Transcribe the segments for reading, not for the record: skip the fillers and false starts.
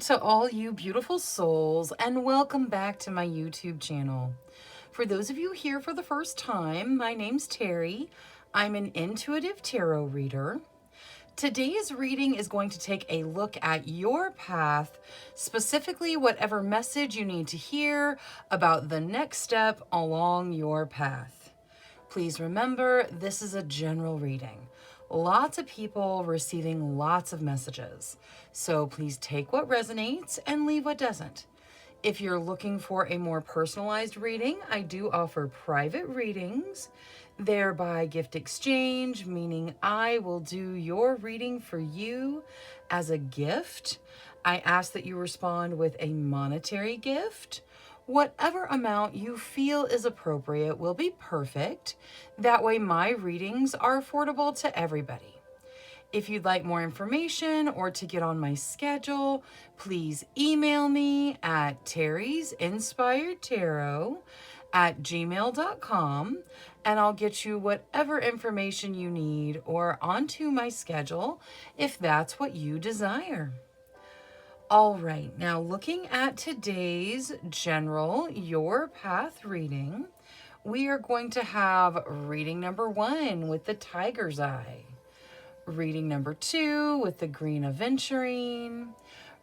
to all you beautiful souls, and welcome back to my YouTube channel. For those of you here for the first time, my name's Cheri. I'm an intuitive tarot reader. Today's reading is going to take a look at your path, specifically whatever message you need to hear about the next step along your path. Please remember, this is a general reading. Lots of people receiving lots of messages. So please take what resonates and leave what doesn't. If you're looking for a more personalized reading, I do offer private readings. They're by gift exchange, meaning I will do your reading for you as a gift. I ask that you respond with a monetary gift. Whatever amount you feel is appropriate will be perfect. That way my readings are affordable to everybody. If you'd like more information or to get on my schedule, please email me at terrysinspiredtarot@gmail.com and I'll get you whatever information you need or onto my schedule if that's what you desire. All right, now looking at today's general Your Path reading, we are going to have reading number 1 with the Tiger's Eye, reading number 2 with the Green Aventurine,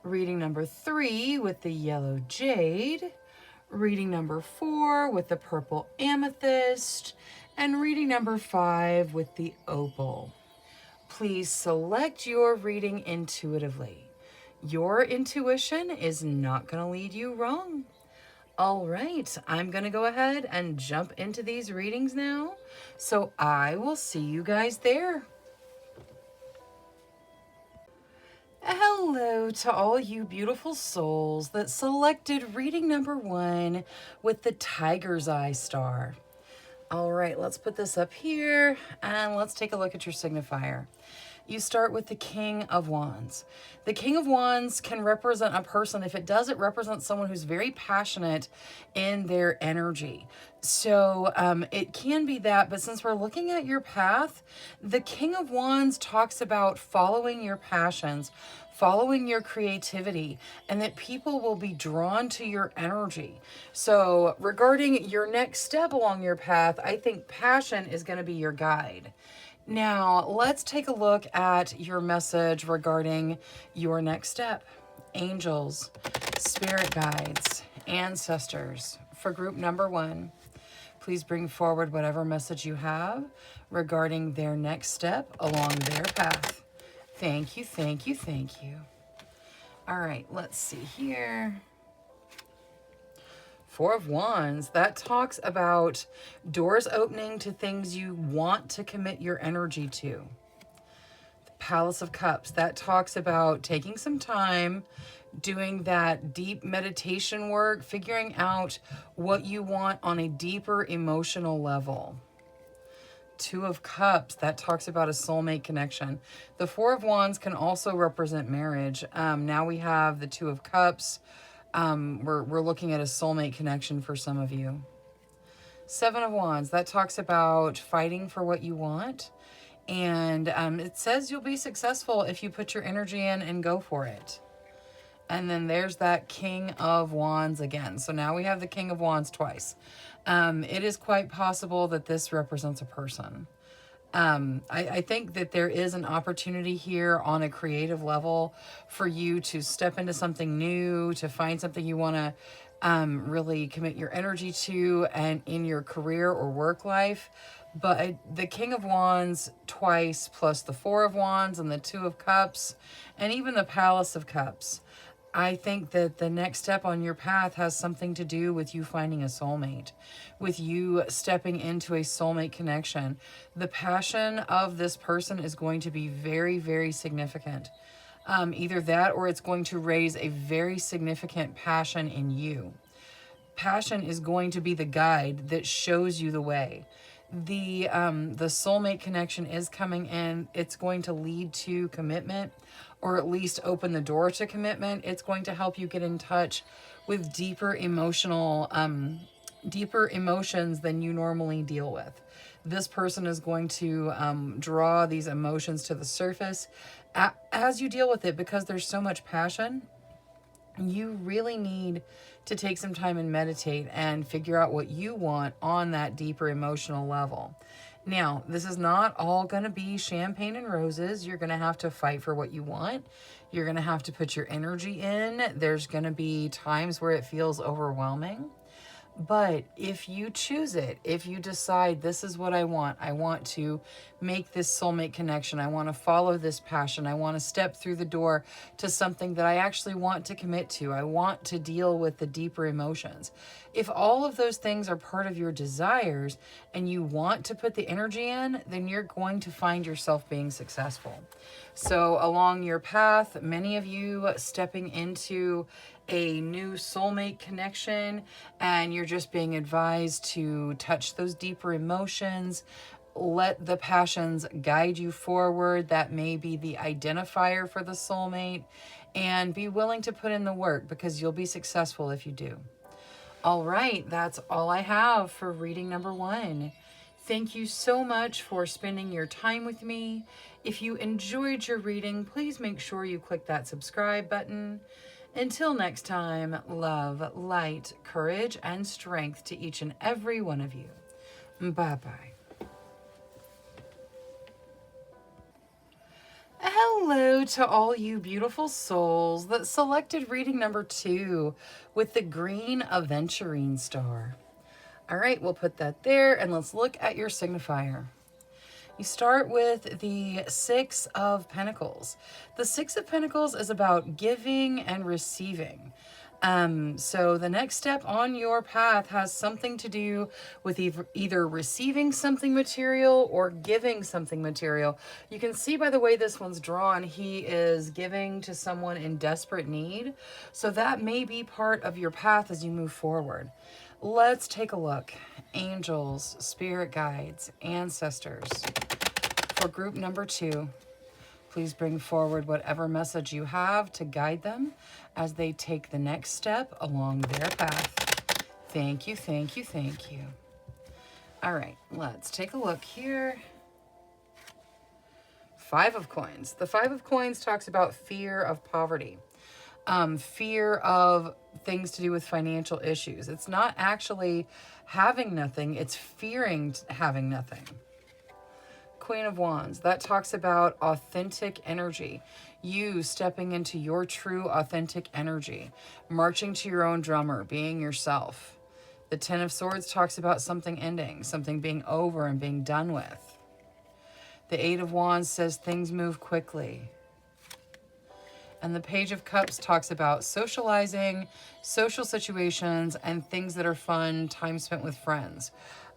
reading number 3 with the Yellow Jade, reading number 4 with the Purple Amethyst, and reading number 5 with the Opal. Please select your reading intuitively. Your intuition is not going to lead you wrong. All right, I'm going to go ahead and jump into these readings now. So I will see you guys there. Hello to all you beautiful souls that selected reading number 1 with the Tiger's Eye star. All right, let's put this up here and let's take a look at your signifier. You start with the King of Wands. The King of Wands can represent a person. If it does, it represents someone who's very passionate in their energy. So it can be that, but since we're looking at your path, the King of Wands talks about following your passions, following your creativity, and that people will be drawn to your energy. So regarding your next step along your path, I think passion is going to be your guide. Now, let's take a look at your message regarding your next step. Angels, spirit guides, ancestors. For group number 1, please bring forward whatever message you have regarding their next step along their path. Thank you, thank you, thank you. All right, let's see here. 4 of Wands, that talks about doors opening to things you want to commit your energy to. The Palace of Cups, that talks about taking some time, doing that deep meditation work, figuring out what you want on a deeper emotional level. 2 of Cups, that talks about a soulmate connection. The 4 of Wands can also represent marriage. Now we have the 2 of Cups. We're looking at a soulmate connection for some of you. 7 of Wands, that talks about fighting for what you want. And it says you'll be successful if you put your energy in and go for it. And then there's that King of Wands again. So now we have the King of Wands twice. It is quite possible that this represents a person. I think that there is an opportunity here on a creative level for you to step into something new, to find something you want to really commit your energy to and in your career or work life. But the King of Wands twice, plus the 4 of Wands and the 2 of Cups, and even the Palace of Cups, I think that the next step on your path has something to do with you finding a soulmate, with you stepping into a soulmate connection. The passion of this person is going to be very, very significant. Either that or it's going to raise a very significant passion in you. Passion is going to be the guide that shows you the way. The soulmate connection is coming in. It's going to lead to commitment, or at least open the door to commitment. It's going to help you get in touch with deeper emotions than you normally deal with. This person is going to draw these emotions to the surface as you deal with it, because there's so much passion. you really need to take some time and meditate and figure out what you want on that deeper emotional level. Now, this is not all going to be champagne and roses. You're going to have to fight for what you want. You're going to have to put your energy in. There's going to be times where it feels overwhelming. But if you choose it, if you decide this is what I want to make this soulmate connection, I want to follow this passion, I want to step through the door to something that I actually want to commit to, I want to deal with the deeper emotions. If all of those things are part of your desires and you want to put the energy in, then you're going to find yourself being successful. So along your path, many of you stepping into a new soulmate connection, and you're just being advised to touch those deeper emotions, let the passions guide you forward. That may be the identifier for the soulmate, and be willing to put in the work, because you'll be successful if you do. All right, that's all I have for reading number 1. Thank you so much for spending your time with me. If you enjoyed your reading, please make sure you click that subscribe button. Until next time, love, light, courage, and strength to each and every one of you. Bye-bye. Hello to all you beautiful souls that selected reading number 2 with the green aventurine star. All right, we'll put that there, and let's look at your signifier. You start with the 6 of Pentacles. The 6 of Pentacles is about giving and receiving. So the next step on your path has something to do with either receiving something material or giving something material. You can see by the way this one's drawn, he is giving to someone in desperate need. So that may be part of your path as you move forward. Let's take a look. Angels, spirit guides, ancestors. For group number 2, please bring forward whatever message you have to guide them as they take the next step along their path. Thank you, thank you, thank you. All right, let's take a look here. 5 of Coins. The 5 of Coins talks about fear of poverty. Fear of things to do with financial issues. It's not actually having nothing, it's fearing having nothing. Queen of Wands, that talks about authentic energy. You stepping into your true authentic energy, marching to your own drummer, being yourself. The 10 of Swords talks about something ending, something being over and being done with. The 8 of Wands says things move quickly. And the Page of Cups talks about socializing, social situations, and things that are fun, time spent with friends.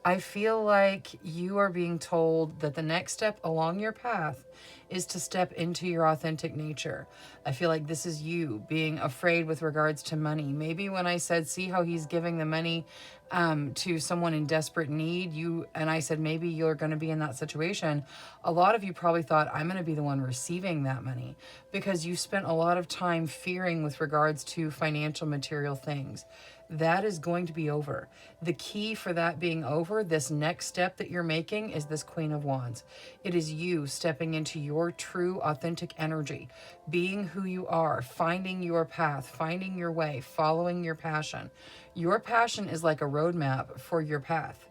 I feel like you are being told that the next step along your path is to step into your authentic nature. I feel like this is you being afraid with regards to money. Maybe when I said, see how he's giving the money to someone in desperate need, and I said, maybe you're going to be in that situation. A lot of you probably thought, I'm going to be the one receiving that money, because you spent a lot of time fearing with regards to financial material things. That is going to be over. The key for that being over, this next step that you're making, is this Queen of Wands. It is you stepping into your true authentic energy, being who you are, finding your path, finding your way, following your passion. Your passion is like a roadmap for your path.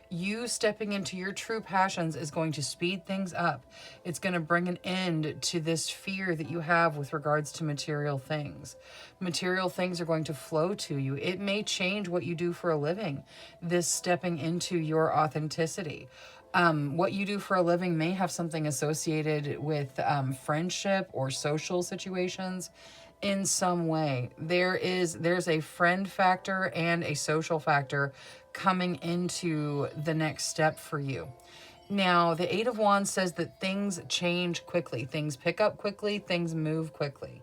You stepping into your true passions is going to speed things up. It's going to bring an end to this fear that you have with regards to material things. Material things are going to flow to you. It may change what you do for a living, this stepping into your authenticity. What you do for a living may have something associated with friendship or social situations in some way. There's a friend factor and a social factor coming into the next step for you. Now, the 8 of Wands says that things change quickly. Things pick up quickly. Things move quickly.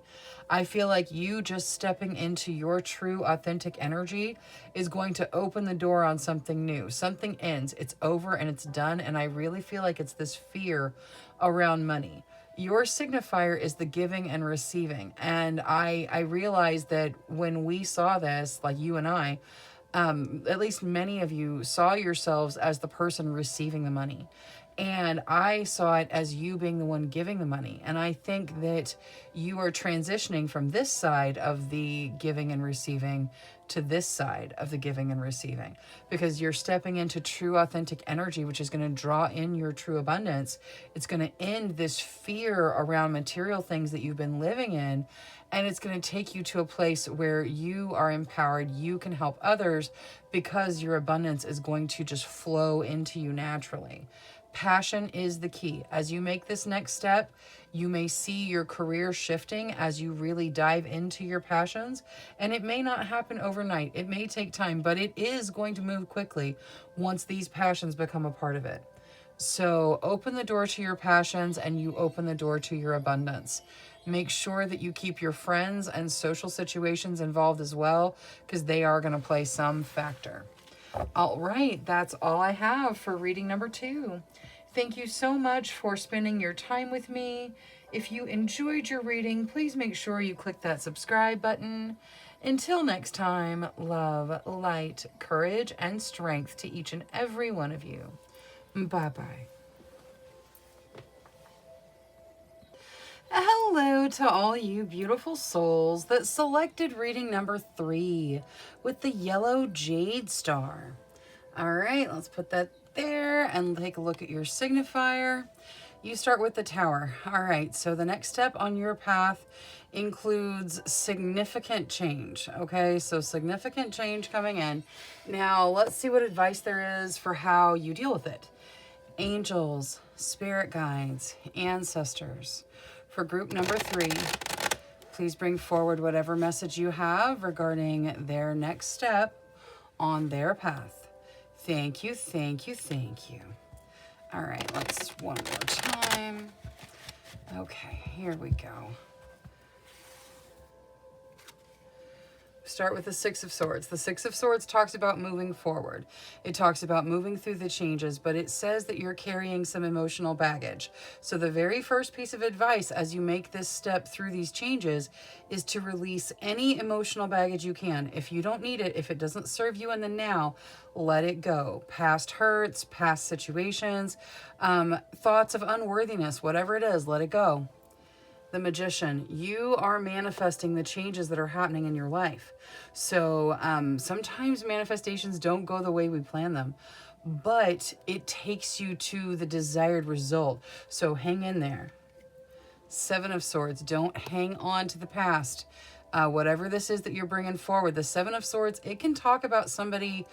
I feel like you just stepping into your true authentic energy is going to open the door on something new. Something ends. It's over and it's done. And I really feel like it's this fear around money. Your signifier is the giving and receiving. And I realized that when we saw this, like you and I, at least many of you saw yourselves as the person receiving the money. And I saw it as you being the one giving the money. And I think that you are transitioning from this side of the giving and receiving to this side of the giving and receiving, because you're stepping into true authentic energy, which is going to draw in your true abundance. It's going to end this fear around material things that you've been living in. And it's going to take you to a place where you are empowered. You can help others because your abundance is going to just flow into you naturally. Passion is the key. As you make this next step, you may see your career shifting as you really dive into your passions. And it may not happen overnight. It may take time, but it is going to move quickly once these passions become a part of it. So open the door to your passions and you open the door to your abundance. Make sure that you keep your friends and social situations involved as well, because they are going to play some factor. All right, that's all I have for reading number 2. Thank you so much for spending your time with me. If you enjoyed your reading, please make sure you click that subscribe button. Until next time, love, light, courage, and strength to each and every one of you. Bye-bye. Hello to all you beautiful souls that selected reading number 3 with the yellow jade star. All right, let's put that there and take a look at your signifier. You start with the Tower. All right, so the next step on your path includes significant change. Okay, so significant change coming in. Now, let's see what advice there is for how you deal with it. Angels, spirit guides, ancestors. For group number 3, please bring forward whatever message you have regarding their next step on their path. Thank you, thank you, thank you. All right, let's one more time. Okay, here we go. Start with the Six of Swords. The Six of Swords talks about moving forward. It talks about moving through the changes, but it says that you're carrying some emotional baggage. So the very first piece of advice as you make this step through these changes is to release any emotional baggage you can. If you don't need it, if it doesn't serve you in the now, let it go. Past hurts, past situations, thoughts of unworthiness, whatever it is, let it go. The Magician, you are manifesting the changes that are happening in your life. So sometimes manifestations don't go the way we plan them, but it takes you to the desired result. So hang in there. Seven of Swords, don't hang on to the past. Whatever this is that you're bringing forward, the Seven of Swords, it can talk about somebody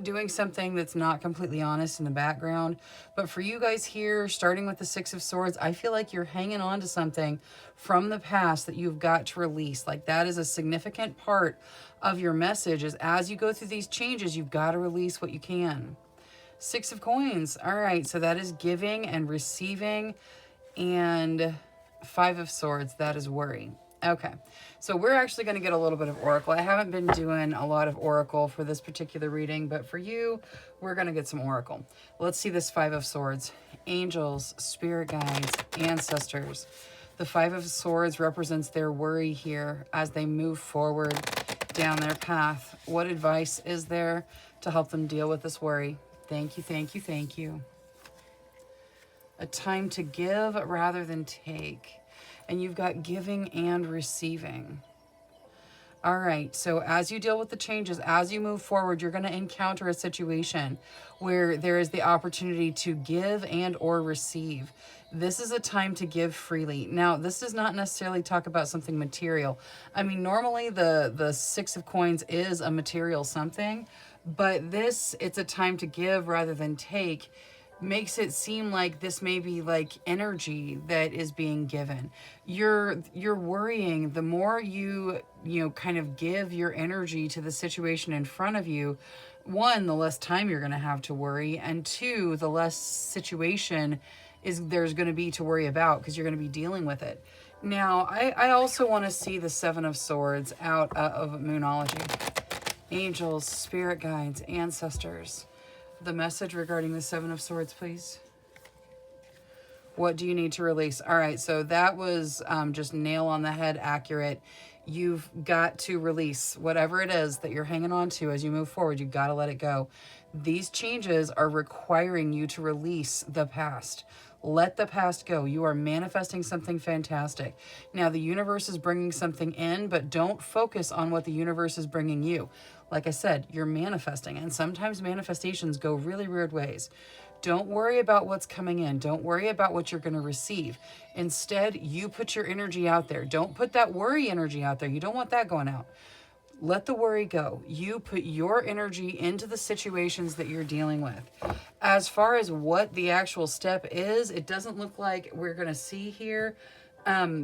doing something that's not completely honest in the background. But for you guys here, starting with the Six of Swords, I feel like you're hanging on to something from the past that you've got to release. Like that is a significant part of your message, is as you go through these changes, you've got to release what you can. Six of Coins. All right, so that is giving and receiving. And Five of Swords, that is worry. Okay, so we're actually going to get a little bit of Oracle. I haven't been doing a lot of Oracle for this particular reading, but for you, we're going to get some Oracle. Let's see this Five of Swords. Angels, spirit guides, ancestors. The Five of Swords represents their worry here as they move forward down their path. What advice is there to help them deal with this worry? Thank you, thank you, thank you. A time to give rather than take. And you've got giving and receiving. All right, so as you deal with the changes, as you move forward, you're going to encounter a situation where there is the opportunity to give and or receive. This is a time to give freely. Now, this does not necessarily talk about something material. I mean, normally the Six of Coins is a material something, but this, it's a time to give rather than take. Makes it seem like this may be like energy that is being given. You're worrying. The more you kind of give your energy to the situation in front of you, one, the less time you're going to have to worry, and two, the less situation there's going to be to worry about, because you're going to be dealing with it. Now, I also want to see the Seven of Swords out of Moonology. Angels, spirit guides, ancestors. The message regarding the Seven of Swords, please. What do you need to release? All right, so that was just nail on the head accurate. You've got to release whatever it is that you're hanging on to as you move forward. You've got to let it go. These changes are requiring you to release the past. Let the past go. You are manifesting something fantastic. Now, the universe is bringing something in, but don't focus on what the universe is bringing you. Like I said, you're manifesting, and sometimes manifestations go really weird ways. Don't worry about what's coming in. Don't worry about what you're going to receive. Instead, you put your energy out there. Don't put that worry energy out there. You don't want that going out. Let the worry go. You put your energy into the situations that you're dealing with. As far as what the actual step is, it doesn't look like we're going to see here,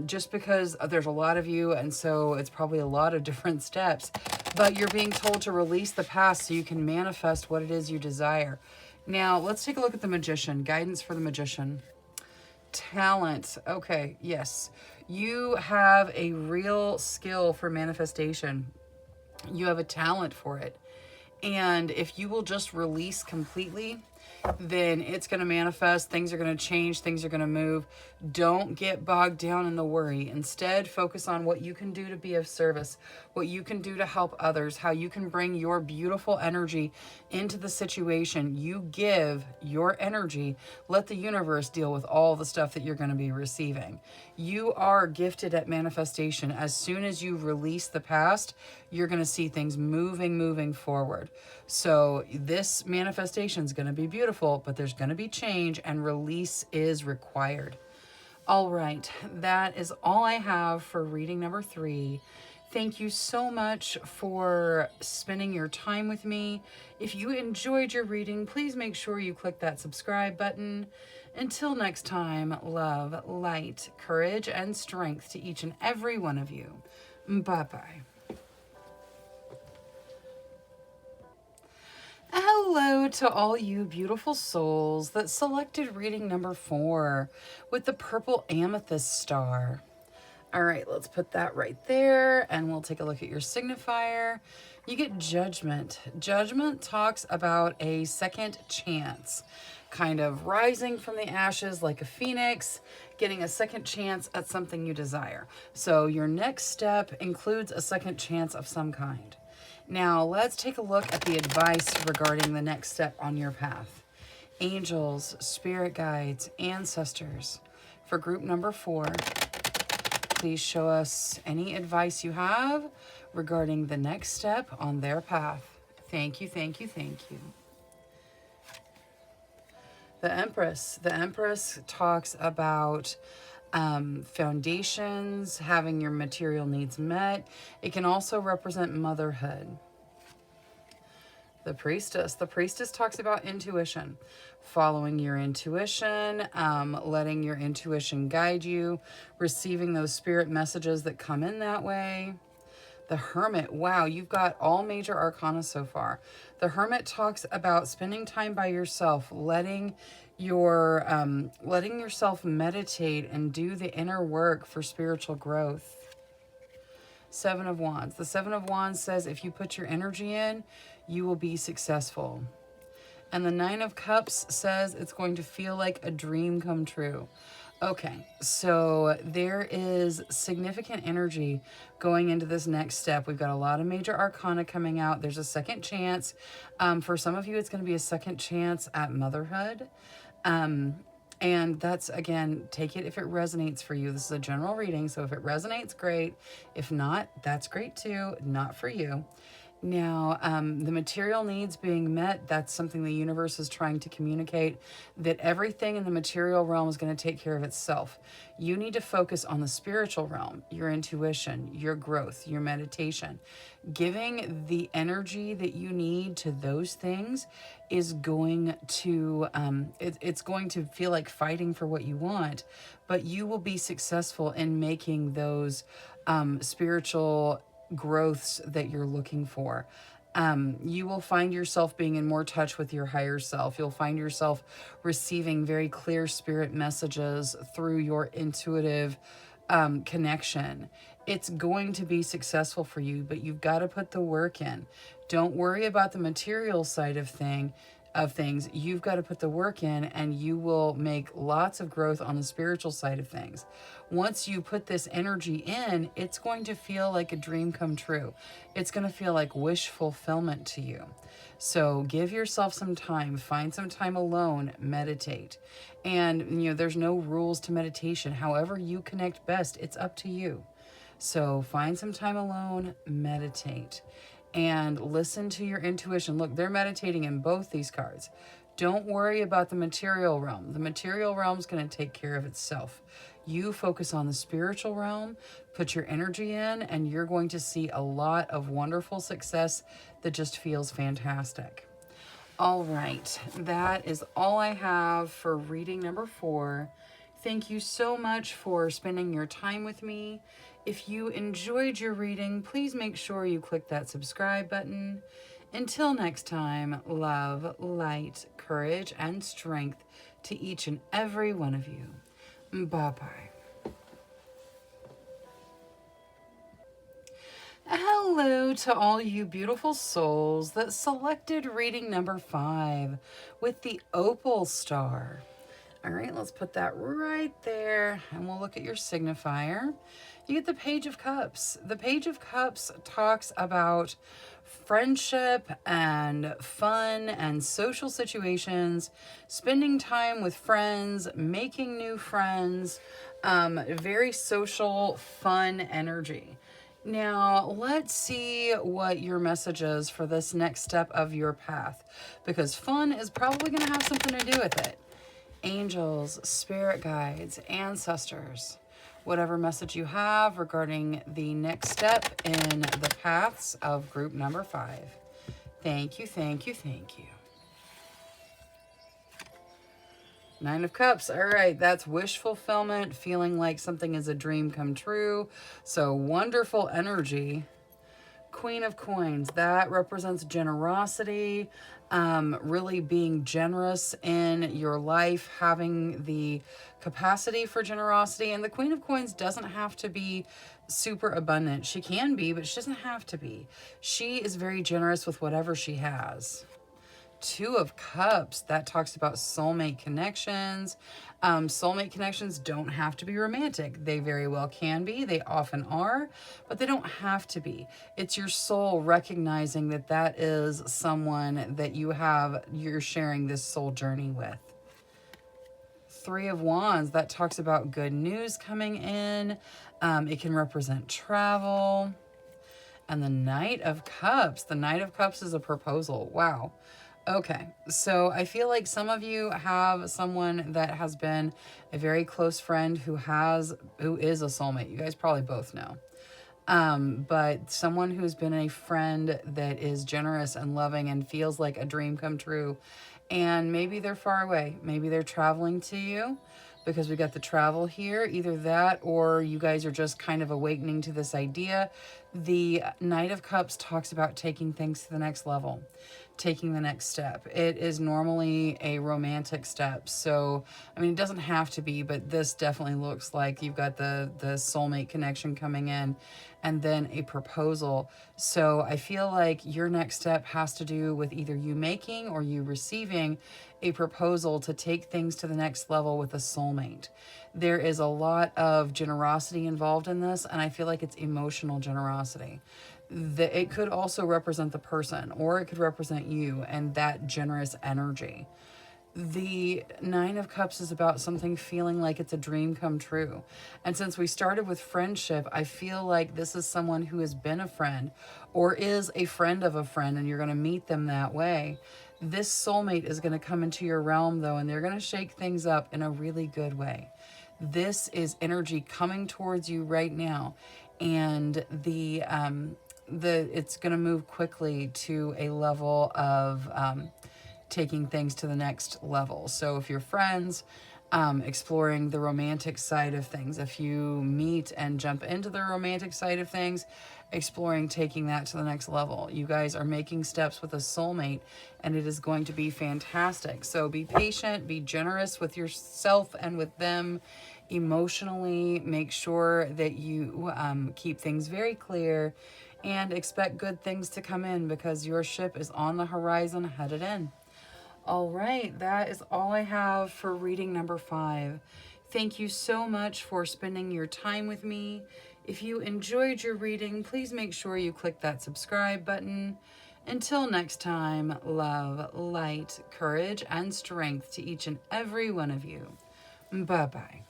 just because there's a lot of you, and so it's probably a lot of different steps. But you're being told to release the past so you can manifest what it is you desire. Now, let's take a look at the Magician. Guidance for the Magician. Talent. Okay, yes. You have a real skill for manifestation. You have a talent for it. And if you will just release completely, then it's going to manifest. Things are going to change. Things are going to move. Don't get bogged down in the worry. Instead, focus on what you can do to be of service, what you can do to help others, how you can bring your beautiful energy into the situation. You give your energy. Let the universe deal with all the stuff that you're going to be receiving. You are gifted at manifestation. As soon as you release the past, you're going to see things moving forward. So this manifestation is going to be beautiful, but there's going to be change, and release is required. All right, that is all I have for reading number 3. Thank you so much for spending your time with me. If you enjoyed your reading, please make sure you click that subscribe button. Until next time, love, light, courage, and strength to each and every one of you. Bye-bye. Hello to all you beautiful souls that selected reading number 4 with the purple amethyst star. All right, let's put that right there, and we'll take a look at your signifier. You get judgment. Judgment talks about a second chance, kind of rising from the ashes like a phoenix, getting a second chance at something you desire. So your next step includes a second chance of some kind. Now, let's take a look at the advice regarding the next step on your path. Angels, spirit guides, ancestors. For group number 4, please show us any advice you have regarding the next step on their path. Thank you, thank you, thank you. The Empress. The Empress talks about foundations, having your material needs met. It can also represent motherhood. The Priestess. The Priestess talks about intuition, following your intuition, letting your intuition guide you, receiving those spirit messages that come in that way. The Hermit. Wow, you've got all major arcana so far. The Hermit talks about spending time by yourself, letting yourself meditate and do the inner work for spiritual growth. 7 of Wands. The 7 of Wands says if you put your energy in, you will be successful. And the 9 of Cups says it's going to feel like a dream come true. Okay, so there is significant energy going into this next step. We've got a lot of major arcana coming out. There's a second chance. For some of you, it's going to be a second chance at motherhood. And that's, again, take it if it resonates for you. This is a general reading, so if it resonates, great. If not, that's great too. Not for you. Now, the material needs being met, that's something the universe is trying to communicate, that everything in the material realm is going to take care of itself. You need to focus on the spiritual realm, your intuition, your growth, your meditation. Giving the energy that you need to those things is going to, it's going to feel like fighting for what you want, but you will be successful in making those spiritual growths that you're looking for. You will find yourself being in more touch with your higher self. You'll find yourself receiving very clear spirit messages through your intuitive connection. It's going to be successful for you, but you've got to put the work in. Don't worry about the material side of thing. of things. You've got to put the work in, and you will make lots of growth on the spiritual side of things. Once you put this energy in, it's going to feel like a dream come true. It's going to feel like wish fulfillment to you. So give yourself some time, find some time alone, meditate. And, there's no rules to meditation. However you connect best, it's up to you. So find some time alone, meditate, and listen to your intuition. Look, they're meditating in both these cards. Don't worry about the material realm. The material realm is going to take care of itself. You focus on the spiritual realm, put your energy in, and you're going to see a lot of wonderful success that just feels fantastic. All right, that is all I have for reading number 4. Thank you so much for spending your time with me. If you enjoyed your reading, please make sure you click that subscribe button. Until next time, love, light, courage, and strength to each and every one of you. Bye-bye. Hello to all you beautiful souls that selected reading number 5 with the opal star. All right, let's put that right there, and we'll look at your signifier. You get the Page of Cups. The Page of Cups talks about friendship and fun and social situations, spending time with friends, making new friends, very social, fun energy. Now, let's see what your message is for this next step of your path, because fun is probably going to have something to do with it. Angels, spirit guides, ancestors, whatever message you have regarding the next step in the paths of group number 5. Thank you, thank you, thank you. 9 of Cups. All right, that's wish fulfillment, feeling like something is a dream come true. So wonderful energy. Queen of Coins, that represents generosity, really being generous in your life, having the capacity for generosity. And the Queen of Coins doesn't have to be super abundant. She can be, but she doesn't have to be. She is very generous with whatever she has. 2 of Cups, that talks about soulmate connections. Soulmate connections don't have to be romantic. They very well can be. They often are, but they don't have to be. It's your soul recognizing that that is someone that you're sharing this soul journey with. 3 of Wands, that talks about good news coming in. It can represent travel. And the Knight of Cups. The Knight of Cups is a proposal. Wow. Okay, so I feel like some of you have someone that has been a very close friend who is a soulmate. You guys probably both know. But someone who's been a friend that is generous and loving and feels like a dream come true. And maybe they're far away. Maybe they're traveling to you, because we got the travel here. Either that, or you guys are just kind of awakening to this idea. The Knight of Cups talks about taking things to the next level, taking the next step. It is normally a romantic step. So, I mean, it doesn't have to be, but this definitely looks like you've got the soulmate connection coming in, and then a proposal. So I feel like your next step has to do with either you making or you receiving a proposal to take things to the next level with a soulmate. There is a lot of generosity involved in this, and I feel like it's emotional generosity. It could also represent the person, or it could represent you and that generous energy. The 9 of Cups is about something feeling like it's a dream come true. And since we started with friendship, I feel like this is someone who has been a friend or is a friend of a friend, and you're going to meet them that way. This soulmate is going to come into your realm, though, and they're going to shake things up in a really good way. This is energy coming towards you right now, and it's going to move quickly to a level of taking things to the next level. So if you're friends, exploring the romantic side of things. If you meet and jump into the romantic side of things, exploring taking that to the next level. You guys are making steps with a soulmate, and it is going to be fantastic. So be patient, be generous with yourself and with them emotionally. Make sure that you keep things very clear, and expect good things to come in, because your ship is on the horizon headed in. All right, that is all I have for reading number 5. Thank you so much for spending your time with me. If you enjoyed your reading, please make sure you click that subscribe button. Until next time, love, light, courage, and strength to each and every one of you. Bye-bye.